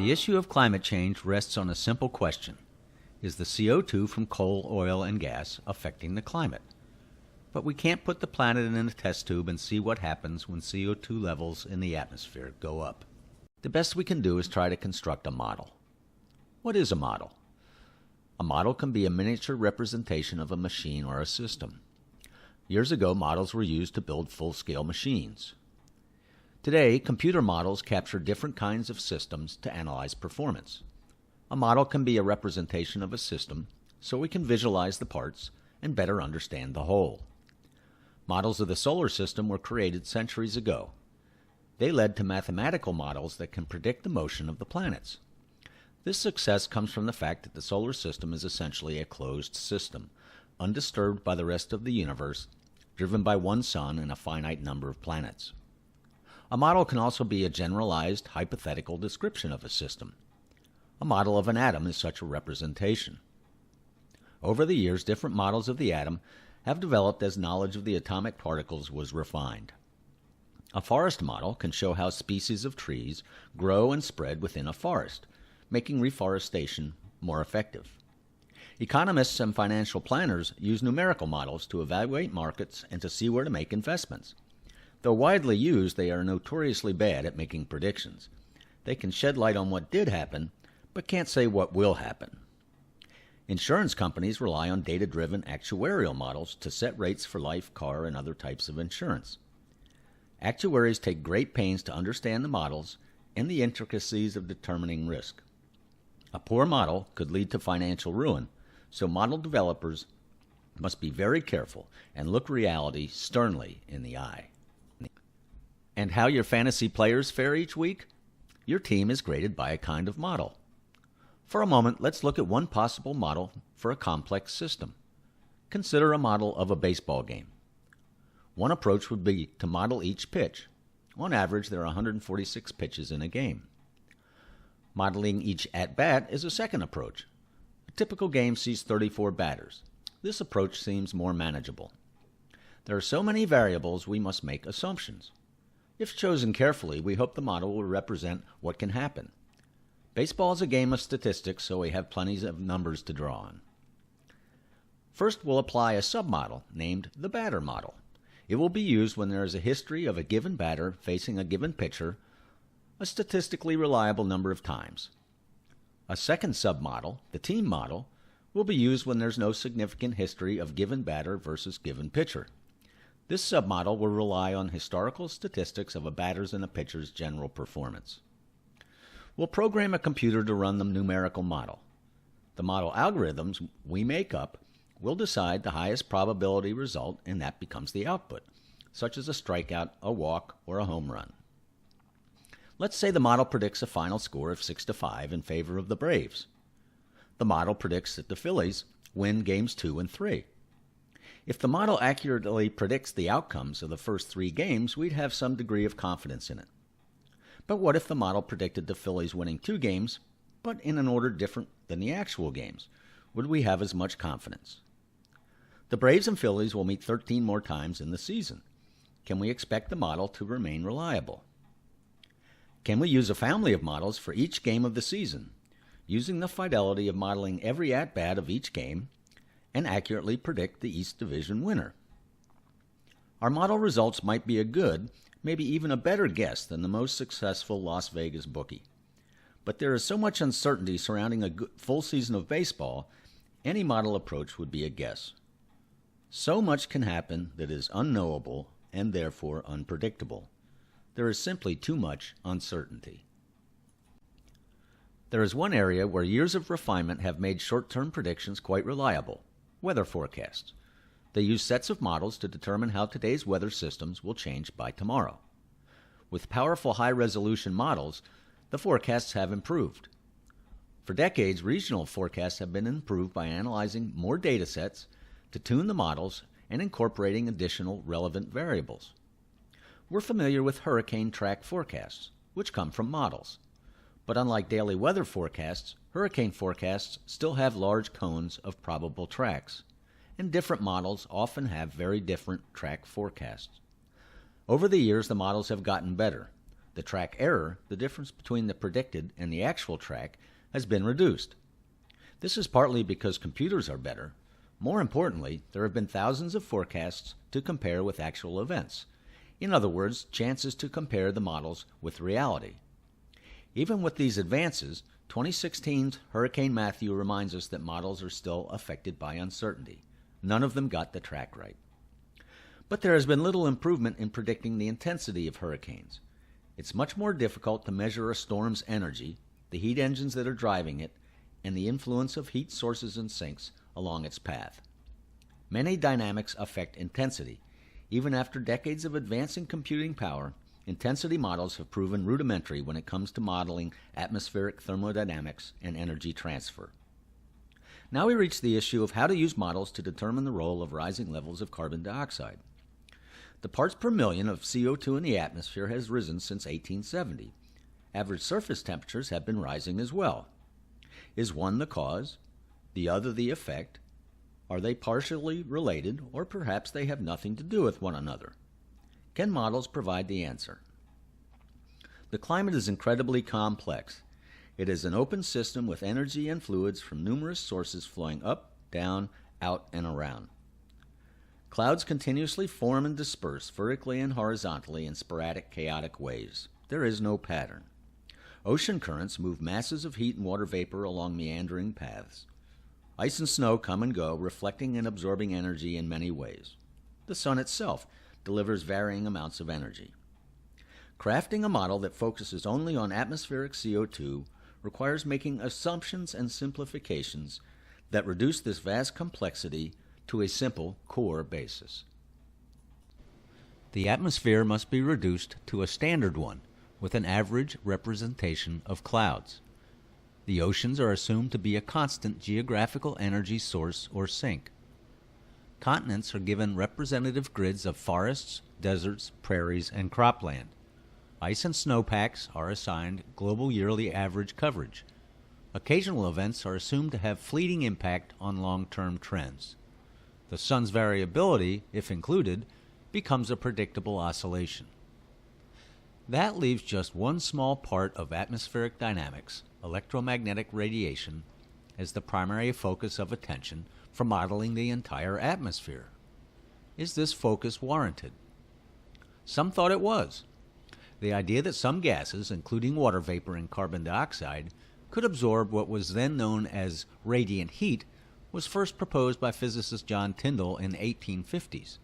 The issue of climate change rests on a simple question. Is the CO2 from coal, oil, and gas affecting the climate? But we can't put the planet in a test tube and see what happens when CO2 levels in the atmosphere go up. The best we can do is try to construct a model. What is a model? A model can be a miniature representation of a machine or a system. Years ago, models were used to build full-scale machines. Today, computer models capture different kinds of systems to analyze performance. A model can be a representation of a system, so we can visualize the parts and better understand the whole. Models of the solar system were created centuries ago. They led to mathematical models that can predict the motion of the planets. This success comes from the fact that the solar system is essentially a closed system, undisturbed by the rest of the universe, driven by one sun and a finite number of planets. A model can also be a generalized, hypothetical description of a system. A model of an atom is such a representation. Over the years, different models of the atom have developed as knowledge of the atomic particles was refined. A forest model can show how species of trees grow and spread within a forest, making reforestation more effective. Economists and financial planners use numerical models to evaluate markets and to see where to make investments. Though widely used, they are notoriously bad at making predictions. They can shed light on what did happen, but can't say what will happen. Insurance companies rely on data-driven actuarial models to set rates for life, car, and other types of insurance. Actuaries take great pains to understand the models and the intricacies of determining risk. A poor model could lead to financial ruin, so model developers must be very careful and look reality sternly in the eye. And how your fantasy players fare each week? Your team is graded by a kind of model. For a moment, let's look at one possible model for a complex system. Consider a model of a baseball game. One approach would be to model each pitch. On average, there are 146 pitches in a game. Modeling each at-bat is a second approach. A typical game sees 34 batters. This approach seems more manageable. There are so many variables we must make assumptions. If chosen carefully, we hope the model will represent what can happen. Baseball is a game of statistics, so we have plenty of numbers to draw on. First, we'll apply a submodel named the batter model. It will be used when there is a history of a given batter facing a given pitcher a statistically reliable number of times. A second submodel, the team model, will be used when there's no significant history of given batter versus given pitcher. This submodel will rely on historical statistics of a batter's and a pitcher's general performance. We'll program a computer to run the numerical model. The model algorithms we make up will decide the highest probability result, and that becomes the output, such as a strikeout, a walk, or a home run. Let's say the model predicts a final score of 6-5 in favor of the Braves. The model predicts that the Phillies win games 2 and 3. If the model accurately predicts the outcomes of the first 3 games, we'd have some degree of confidence in it. But what if the model predicted the Phillies winning 2 games, but in an order different than the actual games? Would we have as much confidence? The Braves and Phillies will meet 13 more times in the season. Can we expect the model to remain reliable? Can we use a family of models for each game of the season, using the fidelity of modeling every at-bat of each game, and accurately predict the East Division winner? Our model results might be a good, maybe even a better guess than the most successful Las Vegas bookie. But there is so much uncertainty surrounding a full season of baseball, any model approach would be a guess. So much can happen that is unknowable and therefore unpredictable. There is simply too much uncertainty. There is one area where years of refinement have made short-term predictions quite reliable: weather forecasts. They use sets of models to determine how today's weather systems will change by tomorrow. With powerful high-resolution models, the forecasts have improved. For decades, regional forecasts have been improved by analyzing more data sets to tune the models and incorporating additional relevant variables. We're familiar with hurricane track forecasts, which come from models. But unlike daily weather forecasts, hurricane forecasts still have large cones of probable tracks, and different models often have very different track forecasts. Over the years, the models have gotten better. The track error, the difference between the predicted and the actual track, has been reduced. This is partly because computers are better. More importantly, there have been thousands of forecasts to compare with actual events. In other words, chances to compare the models with reality. Even with these advances, 2016's Hurricane Matthew reminds us that models are still affected by uncertainty. None of them got the track right. But there has been little improvement in predicting the intensity of hurricanes. It's much more difficult to measure a storm's energy, the heat engines that are driving it, and the influence of heat sources and sinks along its path. Many dynamics affect intensity. Even after decades of advancing computing power, intensity models have proven rudimentary when it comes to modeling atmospheric thermodynamics and energy transfer. Now we reach the issue of how to use models to determine the role of rising levels of carbon dioxide. The parts per million of CO2 in the atmosphere has risen since 1870. Average surface temperatures have been rising as well. Is one the cause, the other the effect? Are they partially related, or perhaps they have nothing to do with one another? Can models provide the answer? The climate is incredibly complex. It is an open system with energy and fluids from numerous sources flowing up, down, out, and around. Clouds continuously form and disperse vertically and horizontally in sporadic, chaotic ways. There is no pattern. Ocean currents move masses of heat and water vapor along meandering paths. Ice and snow come and go, reflecting and absorbing energy in many ways. The sun itself delivers varying amounts of energy. Crafting a model that focuses only on atmospheric CO2 requires making assumptions and simplifications that reduce this vast complexity to a simple core basis. The atmosphere must be reduced to a standard one, with an average representation of clouds. The oceans are assumed to be a constant geographical energy source or sink. Continents are given representative grids of forests, deserts, prairies, and cropland. Ice and snowpacks are assigned global yearly average coverage. Occasional events are assumed to have fleeting impact on long-term trends. The sun's variability, if included, becomes a predictable oscillation. That leaves just one small part of atmospheric dynamics, electromagnetic radiation, as the primary focus of attention for modeling the entire atmosphere. Is this focus warranted? Some thought it was. The idea that some gases, including water vapor and carbon dioxide, could absorb what was then known as radiant heat was first proposed by physicist John Tyndall in the 1850s.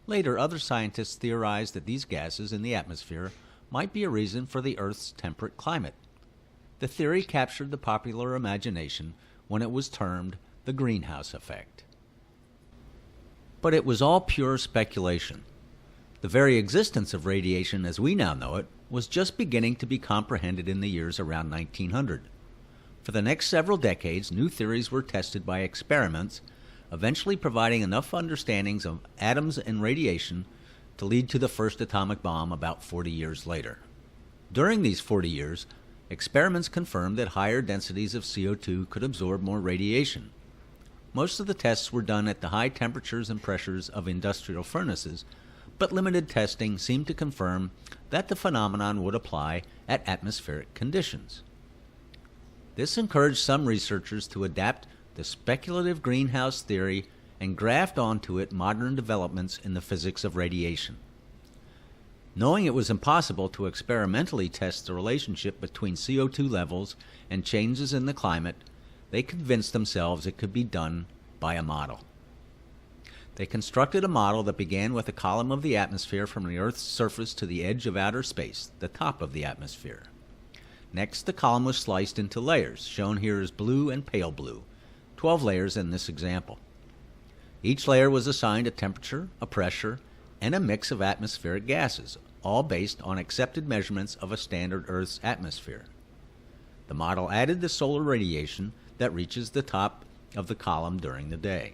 Later, other scientists theorized that these gases in the atmosphere might be a reason for the Earth's temperate climate. The theory captured the popular imagination when it was termed the greenhouse effect. But it was all pure speculation. The very existence of radiation as we now know it was just beginning to be comprehended in the years around 1900. For the next several decades, new theories were tested by experiments, eventually providing enough understandings of atoms and radiation to lead to the first atomic bomb about 40 years later. During these 40 years, experiments confirmed that higher densities of CO2 could absorb more radiation. Most of the tests were done at the high temperatures and pressures of industrial furnaces, but limited testing seemed to confirm that the phenomenon would apply at atmospheric conditions. This encouraged some researchers to adapt the speculative greenhouse theory and graft onto it modern developments in the physics of radiation. Knowing it was impossible to experimentally test the relationship between CO2 levels and changes in the climate, they convinced themselves it could be done by a model. They constructed a model that began with a column of the atmosphere from the Earth's surface to the edge of outer space, the top of the atmosphere. Next, the column was sliced into layers, shown here as blue and pale blue, 12 layers in this example. Each layer was assigned a temperature, a pressure, and a mix of atmospheric gases, all based on accepted measurements of a standard Earth's atmosphere. The model added the solar radiation that reaches the top of the column during the day.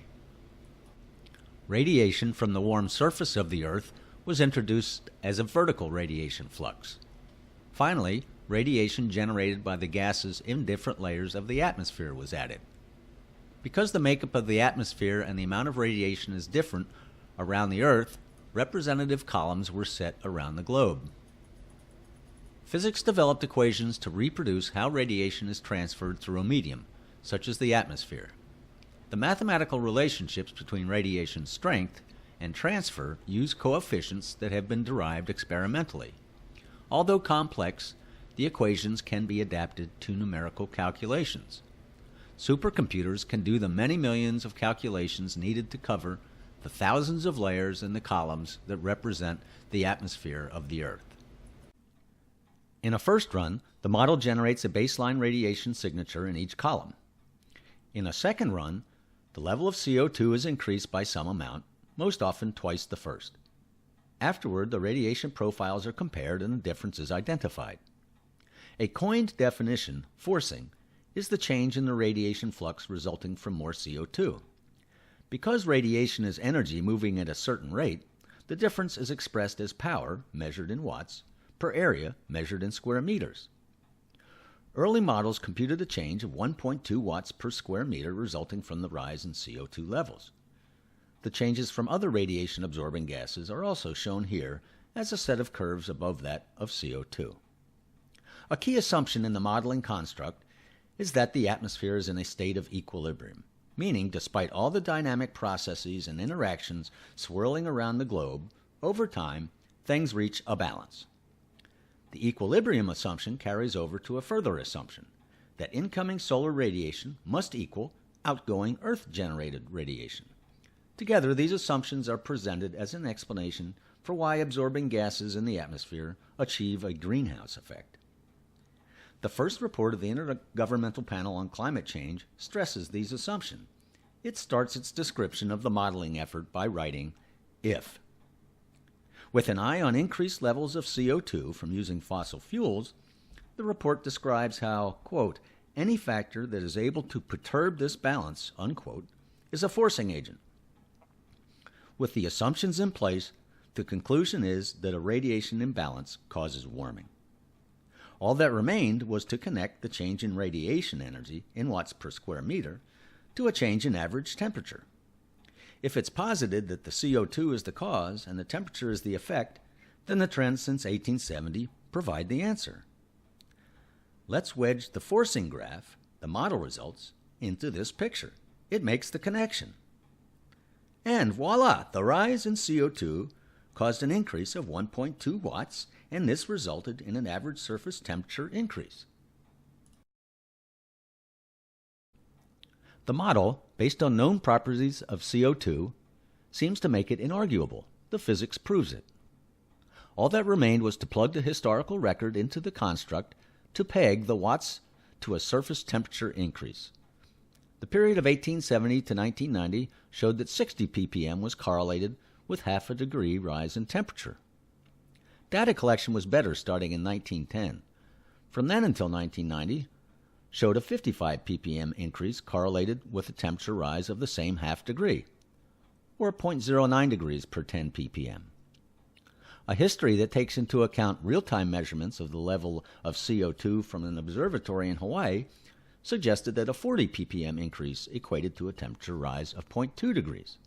Radiation from the warm surface of the Earth was introduced as a vertical radiation flux. Finally, radiation generated by the gases in different layers of the atmosphere was added. Because the makeup of the atmosphere and the amount of radiation is different around the Earth, representative columns were set around the globe. Physics developed equations to reproduce how radiation is transferred through a medium, such as the atmosphere. The mathematical relationships between radiation strength and transfer use coefficients that have been derived experimentally. Although complex, the equations can be adapted to numerical calculations. Supercomputers can do the many millions of calculations needed to cover the thousands of layers in the columns that represent the atmosphere of the Earth. In a first run, the model generates a baseline radiation signature in each column. In a second run, the level of CO2 is increased by some amount, most often twice the first. Afterward, the radiation profiles are compared and the difference is identified. A coined definition, forcing, is the change in the radiation flux resulting from more CO2. Because radiation is energy moving at a certain rate, the difference is expressed as power, measured in watts, per area, measured in square meters. Early models computed a change of 1.2 watts per square meter resulting from the rise in CO2 levels. The changes from other radiation-absorbing gases are also shown here as a set of curves above that of CO2. A key assumption in the modeling construct is that the atmosphere is in a state of equilibrium, meaning despite all the dynamic processes and interactions swirling around the globe, over time, things reach a balance. The equilibrium assumption carries over to a further assumption, that incoming solar radiation must equal outgoing Earth-generated radiation. Together, these assumptions are presented as an explanation for why absorbing gases in the atmosphere achieve a greenhouse effect. The first report of the Intergovernmental Panel on Climate Change stresses these assumptions. It starts its description of the modeling effort by writing, if. With an eye on increased levels of CO2 from using fossil fuels, the report describes how, quote, any factor that is able to perturb this balance, unquote, is a forcing agent. With the assumptions in place, the conclusion is that a radiation imbalance causes warming. All that remained was to connect the change in radiation energy in watts per square meter to a change in average temperature. If it's posited that the CO2 is the cause and the temperature is the effect, then the trends since 1870 provide the answer. Let's wedge the forcing graph, the model results, into this picture. It makes the connection. And voila, the rise in CO2 caused an increase of 1.2 watts, and this resulted in an average surface temperature increase. The model, based on known properties of CO2, seems to make it inarguable. The physics proves it. All that remained was to plug the historical record into the construct to peg the watts to a surface temperature increase. The period of 1870 to 1990 showed that 60 ppm was correlated with half a degree rise in temperature. Data collection was better starting in 1910. From then until 1990, showed a 55 ppm increase correlated with a temperature rise of the same half degree, or 0.09 degrees per 10 ppm. A history that takes into account real-time measurements of the level of CO2 from an observatory in Hawaii suggested that a 40 ppm increase equated to a temperature rise of 0.2 degrees,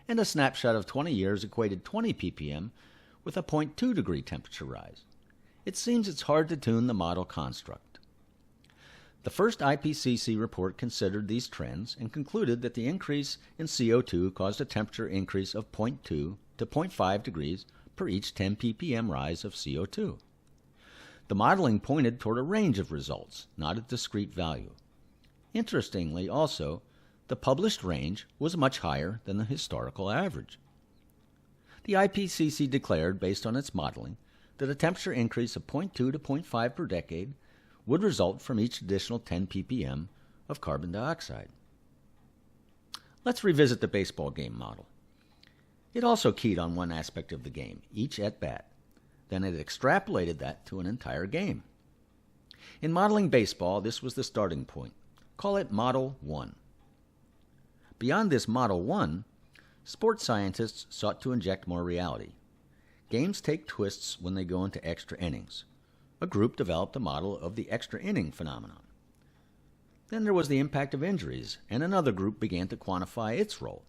and a snapshot of 20 years equated 20 ppm with a 0.2 degree temperature rise. It seems it's hard to tune the model construct. The first IPCC report considered these trends and concluded that the increase in CO2 caused a temperature increase of 0.2 to 0.5 degrees per each 10 ppm rise of CO2. The modeling pointed toward a range of results, not a discrete value. Interestingly, also, the published range was much higher than the historical average. The IPCC declared, based on its modeling, that a temperature increase of 0.2 to 0.5 per decade would result from each additional 10 ppm of carbon dioxide. Let's revisit the baseball game model. It also keyed on one aspect of the game, each at-bat. Then it extrapolated that to an entire game. In modeling baseball, this was the starting point. Call it Model 1. Beyond this Model 1, sports scientists sought to inject more reality. Games take twists when they go into extra innings. A group developed a model of the extra inning phenomenon. Then there was the impact of injuries, and another group began to quantify its role.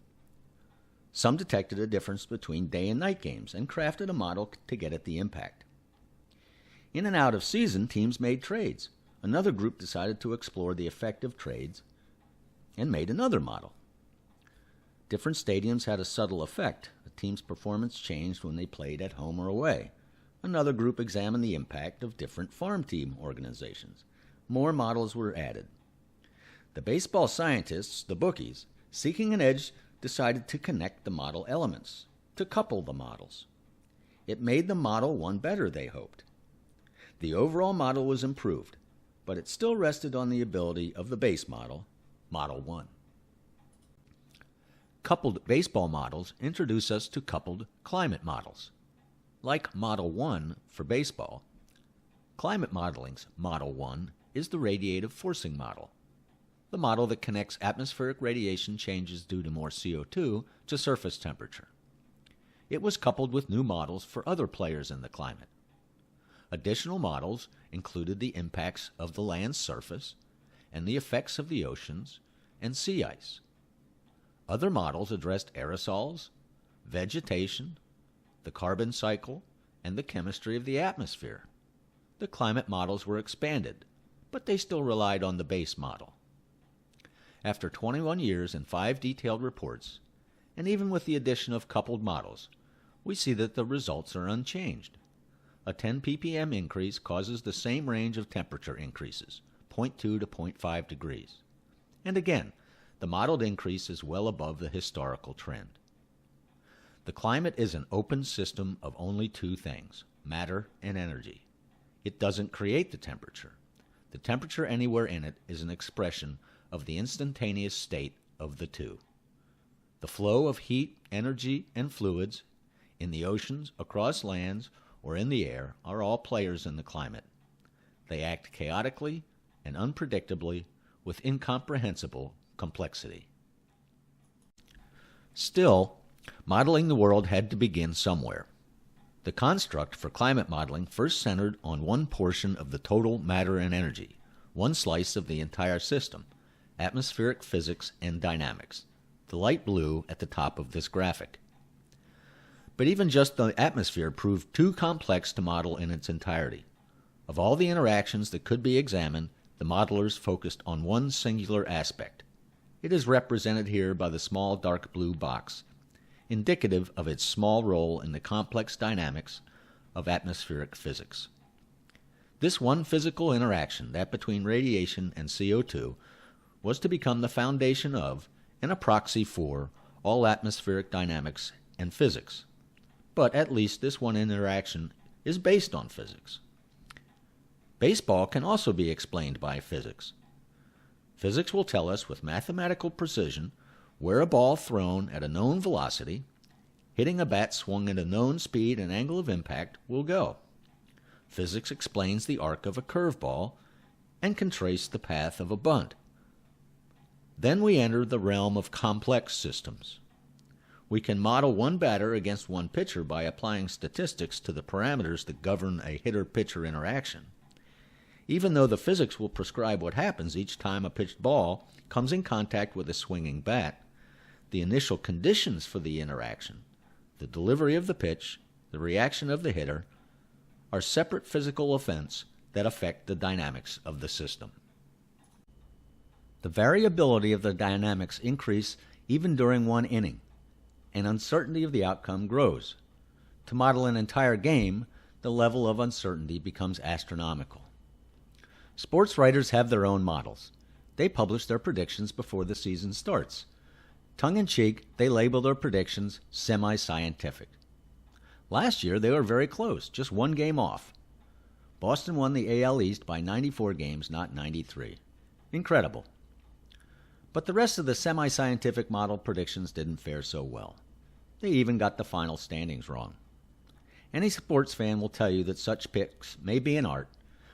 Some detected a difference between day and night games and crafted a model to get at the impact. In and out of season, teams made trades. Another group decided to explore the effect of trades and made another model. Different stadiums had a subtle effect. A team's performance changed when they played at home or away. Another group examined the impact of different farm team organizations. More models were added. The baseball scientists, the bookies, seeking an edge, decided to connect the model elements, to couple the models. It made the Model 1 better, they hoped. The overall model was improved, but it still rested on the ability of the base model, Model 1. Coupled baseball models introduce us to coupled climate models. Like Model 1 for baseball, climate modeling's Model 1 is the radiative forcing model, the model that connects atmospheric radiation changes due to more CO2 to surface temperature. It was coupled with new models for other players in the climate. Additional models included the impacts of the land's surface and the effects of the oceans and sea ice. Other models addressed aerosols, vegetation, the carbon cycle, and the chemistry of the atmosphere. The climate models were expanded, but they still relied on the base model. After 21 years and 5 detailed reports, and even with the addition of coupled models, we see that the results are unchanged. A 10 ppm increase causes the same range of temperature increases, 0.2 to 0.5 degrees. And again, the modeled increase is well above the historical trend. The climate is an open system of only two things, matter and energy. It doesn't create the temperature. The temperature anywhere in it is an expression of the instantaneous state of the two. The flow of heat, energy, and fluids in the oceans, across lands, or in the air are all players in the climate. They act chaotically and unpredictably with incomprehensible complexity. Still, modeling the world had to begin somewhere. The construct for climate modeling first centered on one portion of the total matter and energy, one slice of the entire system, atmospheric physics and dynamics, the light blue at the top of this graphic. But even just the atmosphere proved too complex to model in its entirety. Of all the interactions that could be examined, the modelers focused on one singular aspect. It is represented here by the small dark blue box, indicative of its small role in the complex dynamics of atmospheric physics. This one physical interaction, that between radiation and CO2, was to become the foundation of, and a proxy for, all atmospheric dynamics and physics. But at least this one interaction is based on physics. Baseball can also be explained by physics. Physics will tell us with mathematical precision where a ball thrown at a known velocity, hitting a bat swung at a known speed and angle of impact, will go. Physics explains the arc of a curveball and can trace the path of a bunt. Then we enter the realm of complex systems. We can model one batter against one pitcher by applying statistics to the parameters that govern a hitter-pitcher interaction. Even though the physics will prescribe what happens each time a pitched ball comes in contact with a swinging bat, the initial conditions for the interaction, the delivery of the pitch, the reaction of the hitter, are separate physical events that affect the dynamics of the system. The variability of the dynamics increase even during one inning, and uncertainty of the outcome grows. To model an entire game, the level of uncertainty becomes astronomical. Sports writers have their own models. They publish their predictions before the season starts. Tongue-in-cheek, they label their predictions semi-scientific. Last year, they were very close, just one game off. Boston won the AL East by 94 games, not 93. Incredible. But the rest of the semi-scientific model predictions didn't fare so well. They even got the final standings wrong. Any sports fan will tell you that such picks may be an art,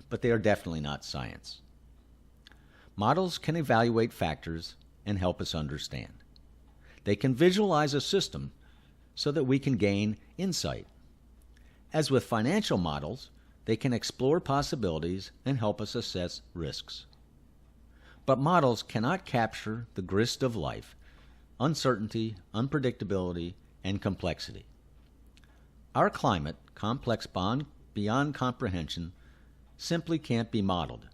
but they are definitely not science. Models can evaluate factors and help us understand. They can visualize a system so that we can gain insight. As with financial models, they can explore possibilities and help us assess risks. But models cannot capture the grist of life, uncertainty, unpredictability, and complexity. Our climate, complex beyond comprehension, simply can't be modeled.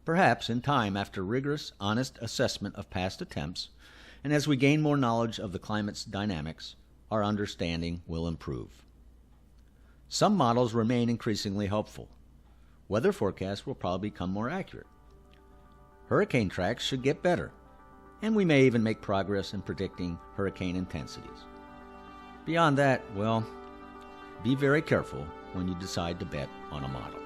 Perhaps in time, after rigorous, honest assessment of past attempts, and as we gain more knowledge of the climate's dynamics, our understanding will improve. Some models remain increasingly helpful. Weather forecasts will probably become more accurate. Hurricane tracks should get better, and we may even make progress in predicting hurricane intensities. Beyond that, well, be very careful when you decide to bet on a model.